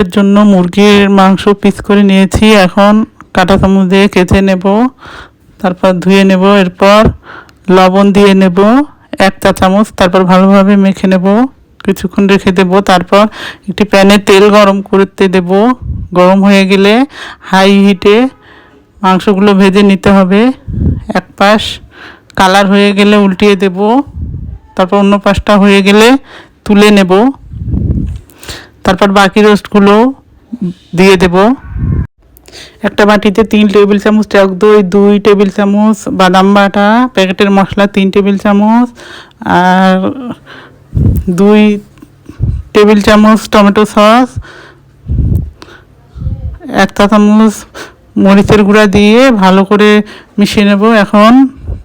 এর জন্য মুরগির মাংস পিস করে নিয়েছি। এখন কাঁটা চামচ দিয়ে কেটে নেব, তারপর ধুয়ে নেব। এরপর লবণ দিয়ে নেব 1 চা চামচ, তারপর ভালোভাবে মেখে নেব, কিছুক্ষণ রেখে দেব। তারপর একটি প্যানে তেল গরম করতে দেব। গরম হয়ে গেলে হাই হিটে মাংসগুলো ভেজে নিতে হবে। এক পাশ কালার হয়ে গেলে উল্টিয়ে দেব, তারপর অন্য পাশটা হয়ে গেলে তুলে নেব। তারপর বাকি রোস্টগুলো দিয়ে দেব। একটা বাটিতে 3 টেবিল চামচ টক দই, 2 টেবিল চামচ বাদাম বাটা, প্যাকেটের মশলা 3 টেবিল চামচ, আর 2 টেবিল চামচ টমেটো সস, 1 চা চামচ মরিচের গুঁড়া দিয়ে ভালো করে মিশিয়ে নেব। এখন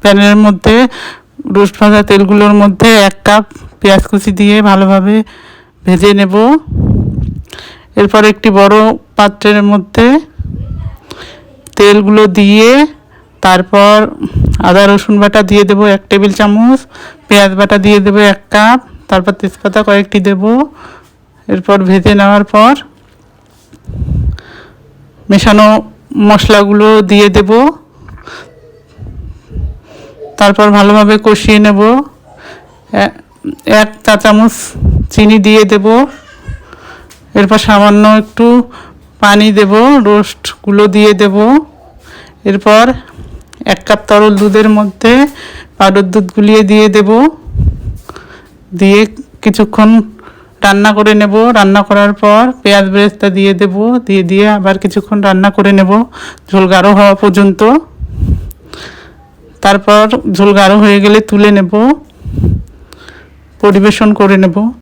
প্যানের মধ্যে রোস্ট ভাজা তেলগুলোর মধ্যে 1 কাপ পেঁয়াজ কুচি দিয়ে ভালোভাবে ভেজে নেব। এরপর একটি বড় পাত্রের মধ্যে তেলগুলো দিয়ে তারপর আদা রসুন বাটা দিয়ে দেব 1 টেবিল চামচ, পেঁয়াজ বাটা দিয়ে দেব 1 কাপ, তারপর তেজপাতা কয়েকটি দেব। এরপর ভেজে নেওয়ার পর মেশানো মশলাগুলো দিয়ে দেব, তারপর ভালোভাবে কষিয়ে নেব। 1 চা চামচ চিনি দিয়ে দেব। এরপর সামান্য একটু পানি দেব, রোস্টগুলো দিয়ে দেব। এরপর 1 কাপ তরল দুধের মধ্যে পাউডার দুধ গুলিয়ে দিয়ে দেব, দিয়ে কিছুক্ষণ রান্না করে নেব। রান্না করার পর পেঁয়াজ বেরেস্তা দিয়ে দেব, দিয়ে আবার কিছুক্ষণ রান্না করে নেব ঝোল গাঢ় হওয়া পর্যন্ত। তারপর ঝোল গাঢ় হয়ে গেলে তুলে নেব, পরিবেশন করে নেব।